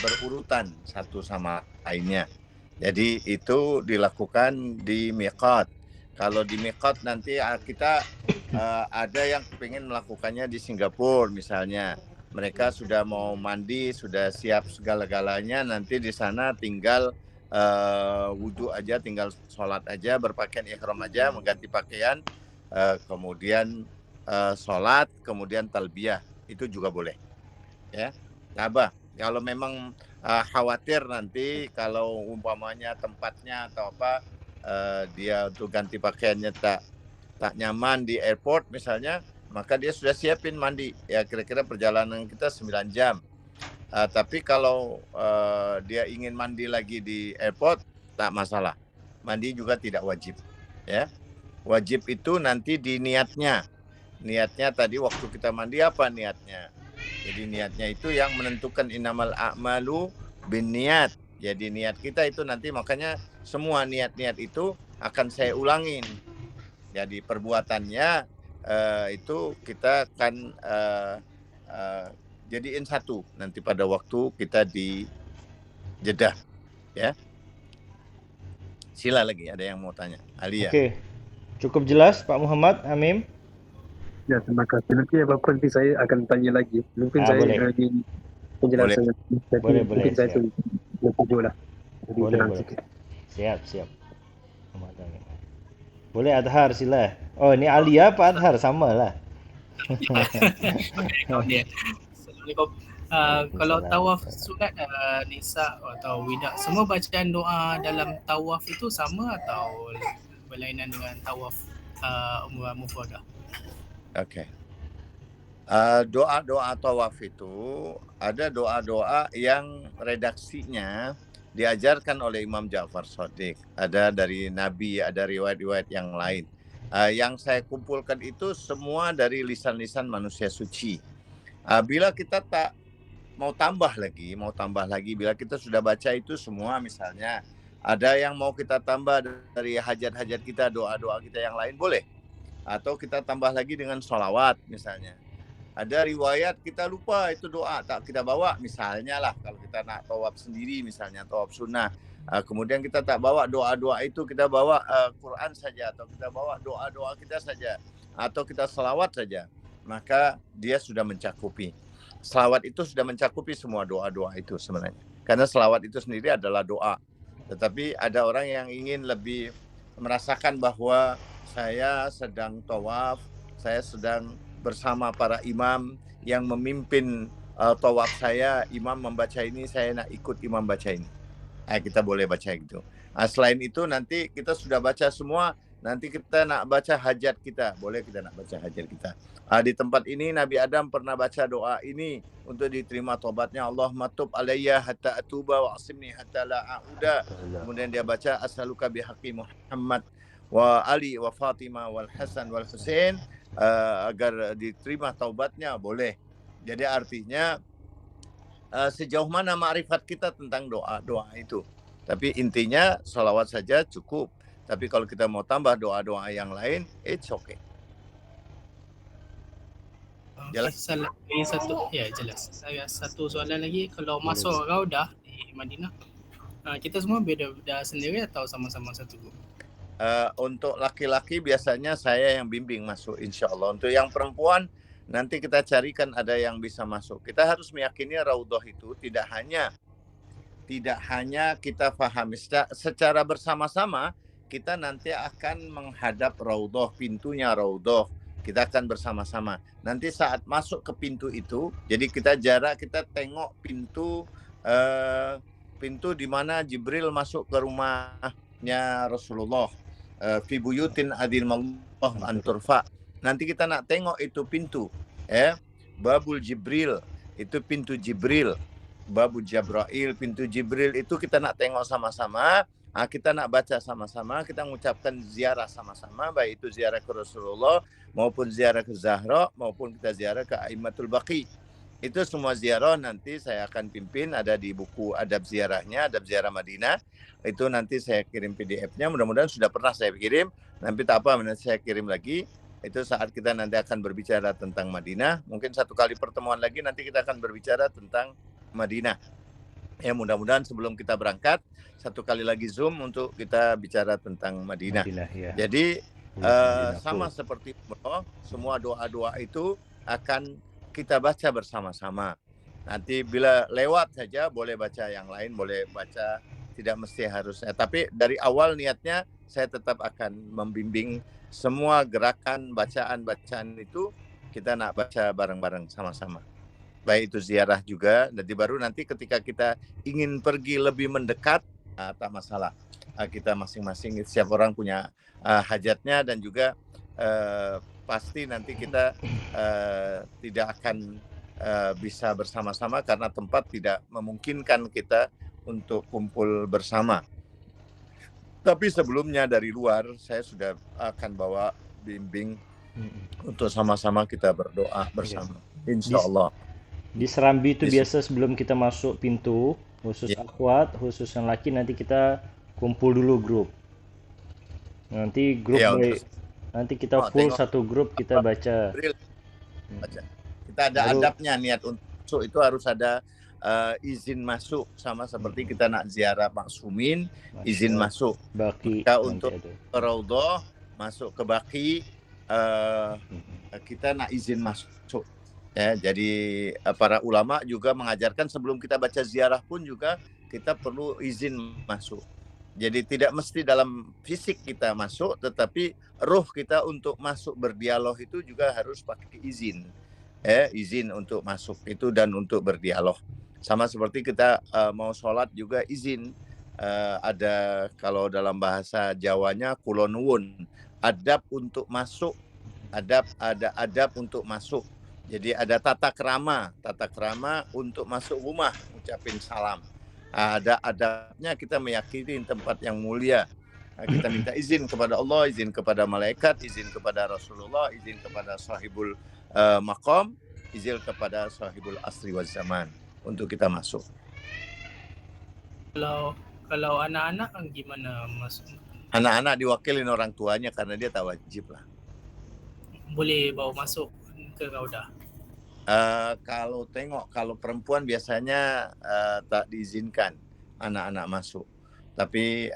berurutan satu sama lainnya. Jadi itu dilakukan di miqat. Kalau di miqat nanti kita ada yang pengen melakukannya di Singapura misalnya. Mereka sudah mau mandi, sudah siap segala-galanya, nanti di sana tinggal wudhu aja, tinggal sholat aja, berpakaian ihram aja, mengganti pakaian, kemudian sholat, kemudian talbiyah, itu juga boleh. Ya, Abah, kalau memang khawatir nanti kalau umpamanya tempatnya atau apa dia untuk ganti pakaiannya tak nyaman di airport misalnya, maka dia sudah siapin mandi. Ya kira-kira perjalanan kita 9 jam. Tapi kalau dia ingin mandi lagi di airport, tak masalah. Mandi juga tidak wajib. Ya, wajib itu nanti di niatnya. Niatnya tadi waktu kita mandi apa niatnya? Jadi niatnya itu yang menentukan innamal a'malu binniyat. Jadi niat kita itu nanti makanya semua niat-niat itu akan saya ulangin. Jadi perbuatannya itu kita akan jadiin satu nanti pada waktu kita di Jeddah, ya. Sila lagi ada yang mau tanya, Alia. Okey, cukup jelas Pak Muhammad Hamim. Ya, terima kasih. Nanti apa-apa nanti saya akan tanya lagi. Mungkin saya lagi penjelasan. Boleh. Mungkin saya tu lebih lah. Boleh. Siap. Muhammad Hamim. Boleh Adhar sila. Oh, ni Alia Pak Adhar samalah. Assalamualaikum. Kalau tawaf sunat nisa atau wida, semua bacaan doa dalam tawaf itu sama atau berlainan dengan tawaf mufradah? Okey. Doa-doa tawaf itu ada doa-doa yang redaksinya diajarkan oleh Imam Ja'far Shadiq. Ada dari Nabi, ada riwayat-riwayat yang lain. Yang saya kumpulkan itu semua dari lisan-lisan manusia suci. Bila kita tak mau tambah lagi, bila kita sudah baca itu semua misalnya, ada yang mau kita tambah dari hajat-hajat kita, doa-doa kita yang lain boleh. Atau kita tambah lagi dengan sholawat misalnya. Ada riwayat kita lupa itu doa, tak kita bawa. Misalnya lah kalau kita nak tawaf sendiri, misalnya tawaf sunnah, kemudian kita tak bawa doa-doa itu, kita bawa Quran saja, atau kita bawa doa-doa kita saja, atau kita selawat saja, maka dia sudah mencakupi. Selawat itu sudah mencakupi semua doa-doa itu sebenarnya. Karena selawat itu sendiri adalah doa. Tetapi ada orang yang ingin lebih merasakan bahwa saya sedang tawaf, saya sedang bersama para imam yang memimpin tawaf saya, imam membaca ini, saya nak ikut imam baca ini. Kita boleh baca gitu. Selain itu nanti kita sudah baca semua, nanti kita nak baca hajat kita, boleh kita nak baca hajat kita. Di tempat ini Nabi Adam pernah baca doa ini untuk diterima taubatnya. Allahumma tub alayya hatta atuba wa asimni hatta la a'uda. Kemudian dia baca as'aluka bihaqqi Muhammad wa Ali wa Fatimah wal Hasan wal Husain, agar diterima taubatnya, boleh. Jadi artinya sejauh mana makrifat kita tentang doa-doa itu. Tapi intinya salawat saja cukup. Tapi kalau kita mau tambah doa-doa yang lain, it's okay. Jelas. Jelas. Saya satu soalan lagi, kalau masuk Raudah di Madinah, kita semua beda-beda sendiri atau sama-sama satu grup? Untuk laki-laki biasanya saya yang bimbing masuk, insya Allah. Untuk yang perempuan nanti kita carikan ada yang bisa masuk. Kita harus meyakini Raudhah itu tidak hanya kita pahami secara bersama-sama. Kita nanti akan menghadap Raudhah, pintunya Raudhah. Kita akan bersama-sama. Nanti saat masuk ke pintu itu, jadi kita tengok pintu di mana Jibril masuk ke rumahnya Rasulullah. Fi buyutin adilmallah an turfa. Nanti kita nak tengok itu pintu, Babul Jibril, itu pintu Jibril. Babul Jabrail, pintu Jibril itu kita nak tengok sama-sama. Kita nak baca sama-sama, kita mengucapkan ziarah sama-sama, baik itu ziarah ke Rasulullah maupun ziarah ke Zahra maupun kita ziarah ke A'immatul Baqi. Itu semua ziarah nanti saya akan pimpin, ada di buku adab ziarahnya, adab ziarah Madinah. Itu nanti saya kirim PDF-nya, mudah-mudahan sudah pernah saya kirim, nanti tak apa, nanti saya kirim lagi. Itu saat kita nanti akan berbicara tentang Madinah. Mungkin satu kali pertemuan lagi nanti kita akan berbicara tentang Madinah. Ya, mudah-mudahan sebelum kita berangkat satu kali lagi Zoom untuk kita bicara tentang Madinah. Ya. Jadi sama seperti semua doa-doa itu akan kita baca bersama-sama. Nanti bila lewat saja boleh baca yang lain, boleh baca, tidak mesti harus. Tapi dari awal niatnya saya tetap akan membimbing semua gerakan bacaan-bacaan itu kita nak baca bareng-bareng sama-sama. Baik itu ziarah juga, jadi baru nanti ketika kita ingin pergi lebih mendekat, tak masalah. Kita masing-masing, setiap orang punya hajatnya, dan juga pasti nanti kita tidak akan bisa bersama-sama karena tempat tidak memungkinkan kita untuk kumpul bersama. Tapi sebelumnya dari luar, saya sudah akan bawa bimbing untuk sama-sama kita berdoa bersama. Insya Allah. Di Serambi itu biasa sebelum kita masuk pintu, khusus akhwat, khusus yang laki, nanti kita kumpul dulu grup. Nanti grup nanti kita full satu grup kita baca. Kita ada adabnya, niat untuk masuk itu harus ada izin masuk, sama seperti kita nak ziarah maksumin, izin masuk. Baqi kita untuk ke Raudhah, masuk ke Baqi, kita nak izin masuk. Ya, jadi para ulama juga mengajarkan sebelum kita baca ziarah pun juga kita perlu izin masuk. Jadi tidak mesti dalam fisik kita masuk, tetapi roh kita untuk masuk berdialog itu juga harus pakai izin. Izin untuk masuk itu dan untuk berdialog. Sama seperti kita mau sholat juga izin. Ada kalau dalam bahasa Jawanya kula nuwun, adab untuk masuk, ada adab untuk masuk. Jadi ada tata krama untuk masuk rumah, ucapin salam. Ada adabnya kita meyakini tempat yang mulia. Kita minta izin kepada Allah, izin kepada malaikat, izin kepada Rasulullah, izin kepada sahibul maqam, izin kepada sahibul asri wal zaman untuk kita masuk. Kalau anak-anak gimana masuk? Anak-anak diwakilin orang tuanya karena dia tak wajib lah. Boleh bawa masuk ke Raudah? Kalau perempuan biasanya tak diizinkan anak-anak masuk. Tapi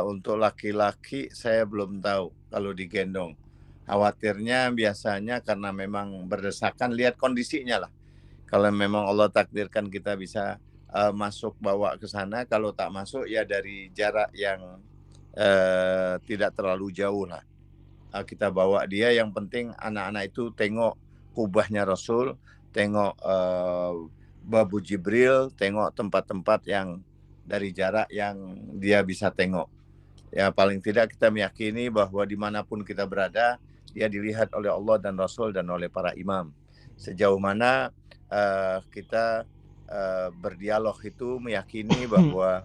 untuk laki-laki saya belum tahu kalau digendong. Khawatirnya biasanya karena memang berdesakan, lihat kondisinya lah. Kalau memang Allah takdirkan kita bisa masuk bawa ke sana, kalau tak masuk ya dari jarak yang tidak terlalu jauh lah. Kita bawa dia, yang penting anak-anak itu tengok kubahnya Rasul, tengok Babu Jibril, tengok tempat-tempat yang dari jarak yang dia bisa tengok. Ya paling tidak kita meyakini bahwa dimanapun kita berada, dia dilihat oleh Allah dan Rasul dan oleh para imam. Sejauh mana kita berdialog itu meyakini bahwa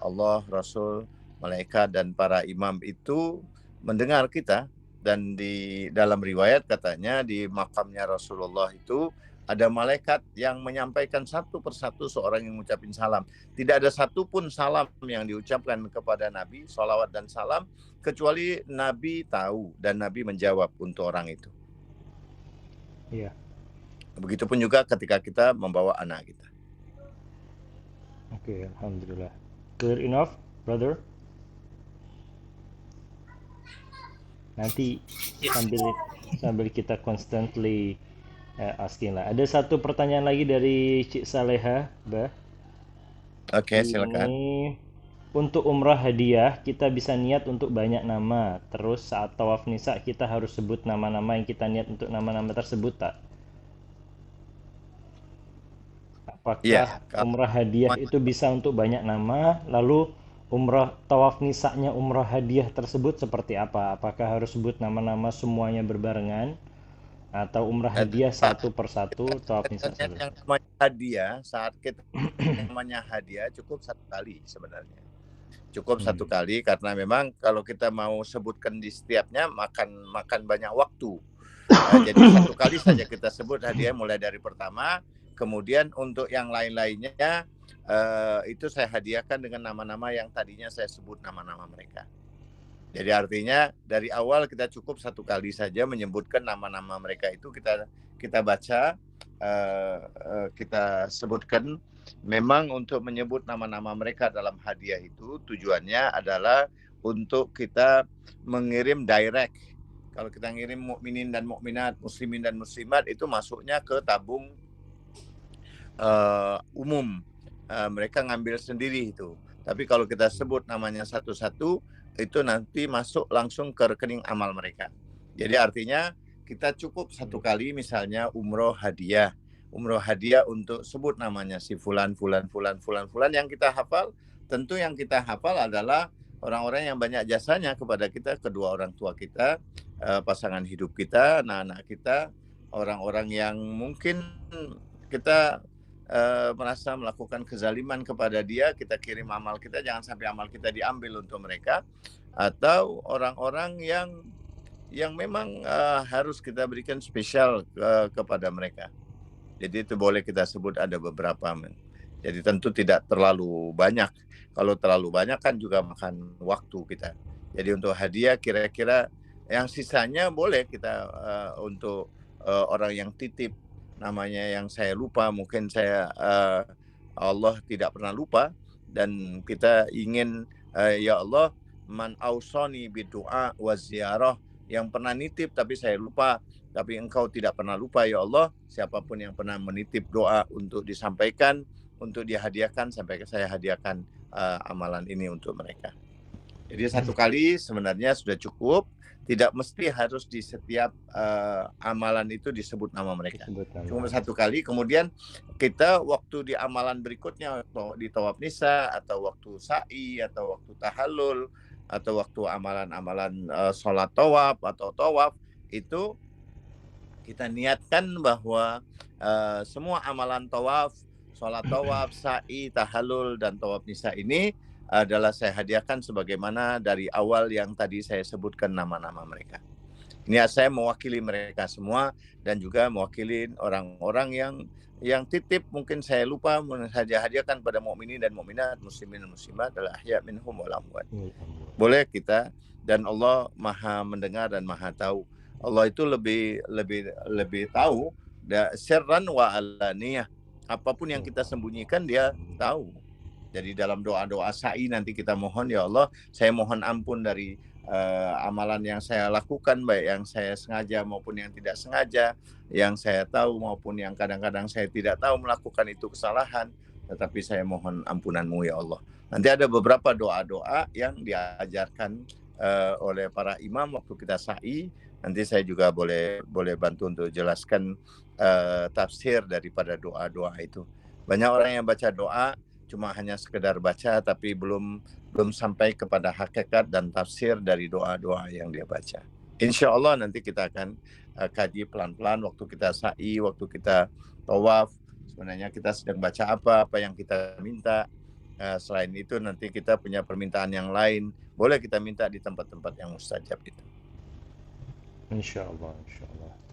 Allah, Rasul, malaikat dan para imam itu mendengar kita. Dan di dalam riwayat katanya di makamnya Rasulullah itu ada malaikat yang menyampaikan satu persatu seorang yang mengucapin salam. Tidak ada satupun salam yang diucapkan kepada Nabi, salawat dan salam, kecuali Nabi tahu dan Nabi menjawab untuk orang itu. Iya. Begitupun juga ketika kita membawa anak kita. Oke, alhamdulillah. Clear enough, brother? Nanti sambil kita constantly asking lah. Ada satu pertanyaan lagi dari Cik Saleha, Bah. Oke, silakan. Ini untuk umrah hadiah kita bisa niat untuk banyak nama. Terus saat tawaf nisa kita harus sebut nama-nama yang kita niat untuk nama-nama tersebut tak? Apakah umrah hadiah itu bisa untuk banyak nama? Lalu umrah tawaf nisanya umrah hadiah tersebut seperti apa? Apakah harus sebut nama-nama semuanya berbarengan? Atau umrah hadiah satu persatu tawaf nisa satu? Yang namanya hadiah, saat kita namanya hadiah cukup satu kali sebenarnya. Cukup satu kali, karena memang kalau kita mau sebutkan di setiapnya makan banyak waktu. Jadi satu kali saja kita sebut hadiah mulai dari pertama. Kemudian untuk yang lain-lainnya itu saya hadiahkan dengan nama-nama yang tadinya saya sebut nama-nama mereka. Jadi artinya dari awal kita cukup satu kali saja menyebutkan nama-nama mereka itu, kita baca, kita sebutkan. Memang untuk menyebut nama-nama mereka dalam hadiah itu tujuannya adalah untuk kita mengirim direct. Kalau kita ngirim mukminin dan mukminat, muslimin dan muslimat, itu masuknya ke tabung umum. Mereka ngambil sendiri itu. Tapi kalau kita sebut namanya satu-satu, itu nanti masuk langsung ke rekening amal mereka. Jadi artinya kita cukup satu kali, misalnya umroh hadiah untuk sebut namanya si fulan yang kita hafal. Tentu yang kita hafal adalah orang-orang yang banyak jasanya kepada kita, kedua orang tua kita, pasangan hidup kita, anak-anak kita, orang-orang yang mungkin kita merasa melakukan kezaliman kepada dia, kita kirim amal kita, jangan sampai amal kita diambil untuk mereka. Atau orang-orang yang memang harus kita berikan spesial kepada mereka. Jadi itu boleh kita sebut ada beberapa. Jadi tentu tidak terlalu banyak. Kalau terlalu banyak kan juga makan waktu kita. Jadi untuk hadiah kira-kira yang sisanya boleh kita untuk orang yang titip, namanya yang saya lupa, mungkin saya Allah tidak pernah lupa, dan kita ingin ya Allah, man ausoni bidu'a wa ziyarah, yang pernah nitip tapi saya lupa, tapi engkau tidak pernah lupa ya Allah, siapapun yang pernah menitip doa untuk disampaikan, untuk dihadiahkan, sampai saya hadiahkan amalan ini untuk mereka. Jadi satu kali sebenarnya sudah cukup, tidak mesti harus di setiap amalan itu disebut nama mereka. Cuma satu kali, kemudian kita waktu di amalan berikutnya, di tawaf nisa, atau waktu sa'i, atau waktu tahallul, atau waktu amalan-amalan sholat tawaf atau tawaf, itu kita niatkan bahwa semua amalan tawaf, sholat tawaf, sa'i, tahallul, dan tawaf nisa ini adalah saya hadiahkan sebagaimana dari awal yang tadi saya sebutkan nama-nama mereka. Ini saya mewakili mereka semua, dan juga mewakili orang-orang yang titip, mungkin saya lupa, saja hadiahkan pada mukminin dan mukminat, muslimin dan muslimat, adalah ahya minhum wal amwat. Boleh kita, dan Allah Maha mendengar dan Maha tahu. Allah itu lebih tahu sirran wa alaniyah. Apapun yang kita sembunyikan dia tahu. Jadi dalam doa-doa sa'i nanti kita mohon, ya Allah, saya mohon ampun dari amalan yang saya lakukan, baik yang saya sengaja maupun yang tidak sengaja, yang saya tahu maupun yang kadang-kadang saya tidak tahu melakukan itu kesalahan, tetapi saya mohon ampunan-Mu ya Allah. Nanti ada beberapa doa-doa yang diajarkan oleh para imam waktu kita sa'i. Nanti saya juga boleh bantu untuk jelaskan tafsir daripada doa-doa itu. Banyak orang yang baca doa cuma hanya sekedar baca, tapi belum sampai kepada hakikat dan tafsir dari doa-doa yang dia baca. Insya Allah nanti kita akan kaji pelan-pelan waktu kita sa'i, waktu kita tawaf. Sebenarnya kita sedang baca apa yang kita minta. Selain itu nanti kita punya permintaan yang lain, boleh kita minta di tempat-tempat yang mustajab itu. Insya Allah.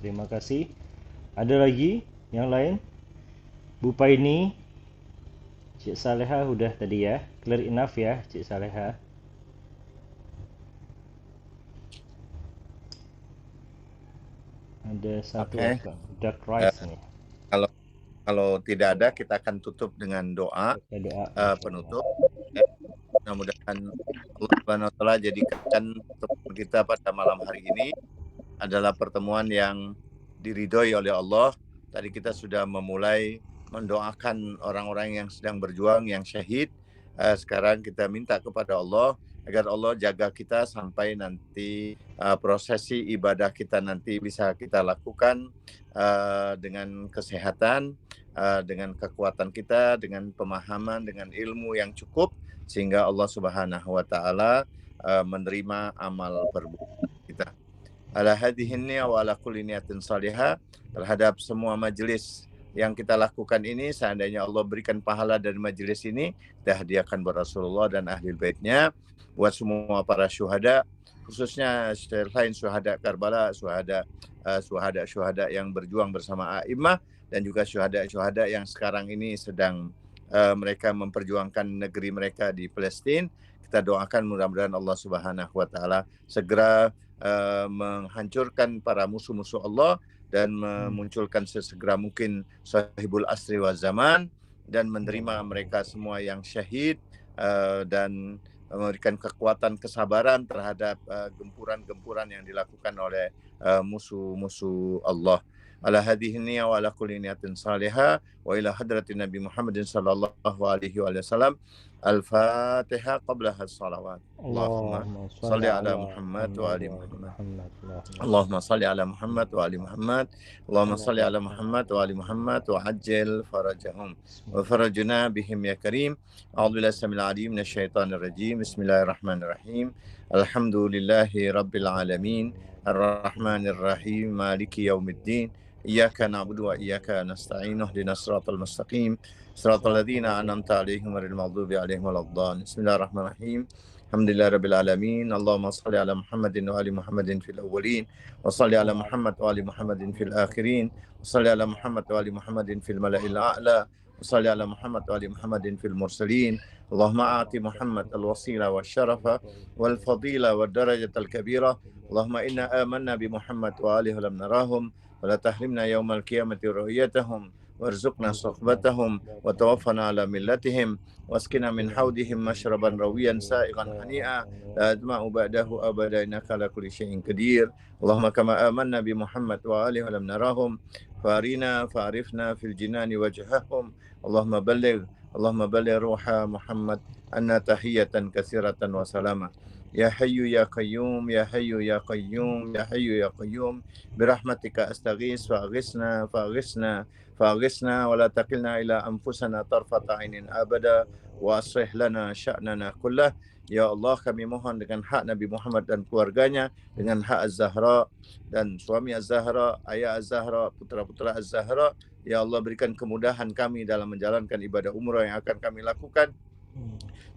Terima kasih. Ada lagi yang lain? Bu Paini, Cik Saleha udah tadi ya. Clear enough ya Cik Saleha. Ada satu dark rice nih. Kalau tidak ada, kita akan tutup dengan doa penutup. Mudah-mudahan Allah Subhanahu wa Ta'ala jadikan pertemuan kita pada malam hari ini adalah pertemuan yang diridhoi oleh Allah. Tadi kita sudah memulai mendoakan orang-orang yang sedang berjuang, yang syahid. Sekarang kita minta kepada Allah agar Allah jaga kita sampai nanti prosesi ibadah kita nanti bisa kita lakukan dengan kesehatan, dengan kekuatan kita, dengan pemahaman, dengan ilmu yang cukup, sehingga Allah Subhanahu wa Ta'ala menerima amal perbuatan kita. Ala hadhihi wa ala kulli niyatin salihah, terhadap semua majelis yang kita lakukan ini, seandainya Allah berikan pahala dari majelis ini, kita hadiahkan buat Rasulullah dan ahli baitnya, buat semua para syuhada, khususnya selain syuhada Karbala, syuhada yang berjuang bersama a'immah, dan juga syuhada yang sekarang ini sedang mereka memperjuangkan negeri mereka di Palestina. Kita doakan mudah-mudahan Allah Subhanahu wa Ta'ala segera menghancurkan para musuh-musuh Allah dan memunculkan sesegera mungkin sahibul asri wa zaman, dan menerima mereka semua yang syahid dan memberikan kekuatan kesabaran terhadap gempuran-gempuran yang dilakukan oleh musuh-musuh Allah. Ala hadhihi niyya wa ala kulli niyatin salihah wa ila hadratin Nabi Muhammadin sallallahu alaihi wasallam. Al-Fatihah qablaha as-salawat. Allahumma salli ala Muhammad wa ali Muhammad. Allahumma salli ala Muhammad wa ali Muhammad. Allahumma salli ala Muhammad wa ali Muhammad wa ajjil farajahum wa farajna bihim ya karim. A'udzu billahi samil alim minasy syaithanir rajim. Bismillahirrahmanirrahim. Alhamdulillahi rabbil alamin. Ar-Rahmanir Rahim. Maliki yaumiddin. Iyyaka na'budu wa iyyaka nasta'in. Ihdinas siratal mustaqim. Siratal ladzina an'amta 'alaihim ghairil maghdubi 'alaihim waladdallin. Bismillahirrahmanirrahim. Alhamdulillahi rabbil alamin. Allahumma shalli ala Muhammadin wa ali Muhammadin fil awwalin wa shalli ala Muhammad wa ali Muhammadin fil akhirin wa shalli ala Muhammad wa ali Muhammadin fil mala'il a'la wa shalli ala Muhammad wa ali Muhammadin fil mursalin. Allahumma a'ti Muhammad al-wasila wa syarafa wal fadila wa darajatal kabira. Allahumma inna amanna bi Muhammad wa alihi wa lam narahum wa la tahrimna yawmal qiyamati ru'yatahum warzuqna suhbatahum wa tawaffana ala millatihim waskina min haudihim mashraban rawiyan sa'igan hani'a la adma'u ba'dahu abada innaka ala kulli syai'in qadir. Allahumma kama amanna bi Muhammad wa alihi wa lam narahum farina fa'rifna fil jinani wajhahum. Allahumma balligh ruha Muhammad anna tahiyatan katsiratan wa salama. Ya Hayyu Ya Qayyum, Ya Hayyu Ya Qayyum, Ya Hayyu Ya Qayyum, birahmatika astaghis fa'aghisna wa la taqilna ila anfusana tarfata ainin abada wa aslih lana sya'nana kullah. Ya Allah, kami mohon dengan hak Nabi Muhammad dan keluarganya, dengan hak Az-Zahra dan suami Az-Zahra, ayah Az-Zahra, putra-putra Az-Zahra, ya Allah berikan kemudahan kami dalam menjalankan ibadah umrah yang akan kami lakukan,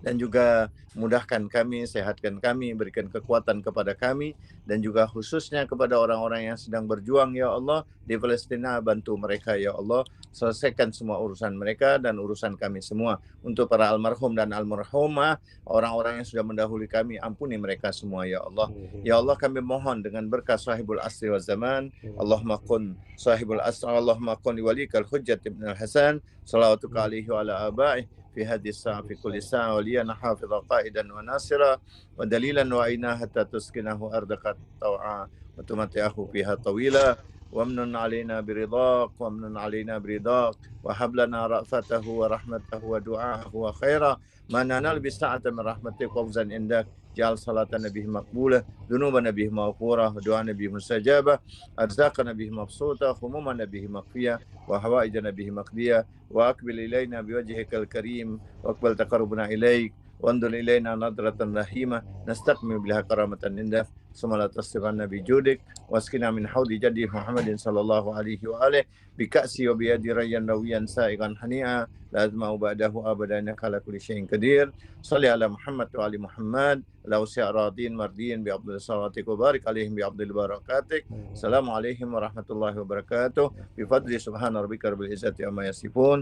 dan juga mudahkan kami, sehatkan kami, berikan kekuatan kepada kami, dan juga khususnya kepada orang-orang yang sedang berjuang ya Allah di Palestina, bantu mereka ya Allah, selesaikan semua urusan mereka dan urusan kami semua. Untuk para almarhum dan almarhumah, orang-orang yang sudah mendahului kami, ampuni mereka semua ya Allah. Ya Allah, kami mohon dengan berkah sahibul asri wa zaman, Allahumma kun sahibul asri, Allahumma kun walikal hujjat ibn al-Hasan, salawatuka alaihi wa ala abaih في هذه الساعة في كل ساعة وليا حافظا قائدا وناصرا ودليلا وعينا حتى تسكنه أرضك طوعا وتمتعه فيها طويلا وامن علينا برضاك وامن علينا برضاك وهب لنا رأفته ورحمته ودعاءه وخيرا ما ننال بالساعة من رحمتك وفوزا عندك جعل صلاة نبيه مقبولة ذنوب نبيه مغفورة ودعاء نبيه مستجابة أرزاق نبيه مبسوطة خموم نبيه مخفية وحوائج نبيه مقضية وأقبل إلينا بوجهك الكريم واقبل تقربنا إليك وانظر إلينا نظرة رحيمة نستقم بها كرامة عندك ثم لا تصرفنا بجودك واسقنا من حوض جدي محمد صلى الله عليه وآله بكأسي وبيد ريا رويا سائغا حنيئا لا أزمع بعده أبدا إنك على كل شيء قدير صل على محمد وعلى محمد لو راضين مرضين بأفضل صلاتك وبارك عليهم بأفضل بركاتك السلام عليكم ورحمة الله وبركاته بفضل سبحان ربك رب العزة عما يصفون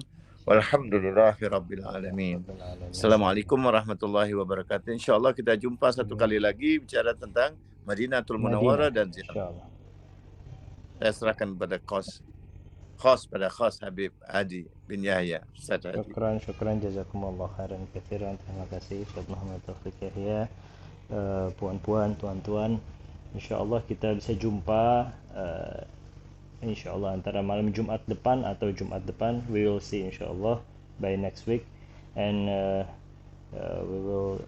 walhamdulillahi rabbil alamin. Assalamualaikum warahmatullahi wabarakatuh. Insyaallah kita jumpa satu kali lagi bicara tentang Madinatul Munawwarah dan ziarah. Saya serahkan pada khos pada khos Habib Adi bin Yahya. Syukran jazakumullah khairan katsiran. Terima kasih Ustaz Muhammad Taufik Yahya. Puan-puan, tuan-tuan, insyaallah kita bisa jumpa insyaallah antara malam Jumat depan atau Jumat depan. We will see insyaallah by next week, and we will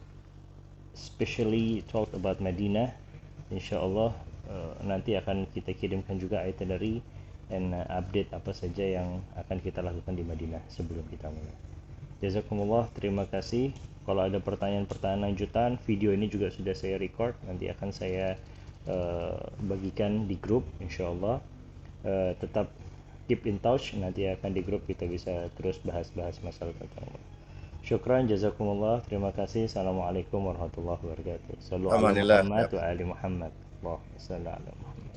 specially talk about Madinah insyaallah. Nanti akan kita kirimkan juga itinerary and update apa saja yang akan kita lakukan di Madinah sebelum kita mulai. Jazakumullah, terima kasih. Kalau ada pertanyaan-pertanyaan lanjutan, video ini juga sudah saya record, nanti akan saya bagikan di grup insyaallah. Tetap keep in touch, nanti akan di grup kita bisa terus bahas-bahas masalah tentang Allah. Syukran jazakumullah, terima kasih. Assalamualaikum warahmatullahi wabarakatuh. Sallu ala Muhammad wa ali Muhammad. Allahumma shalli ala Muhammad.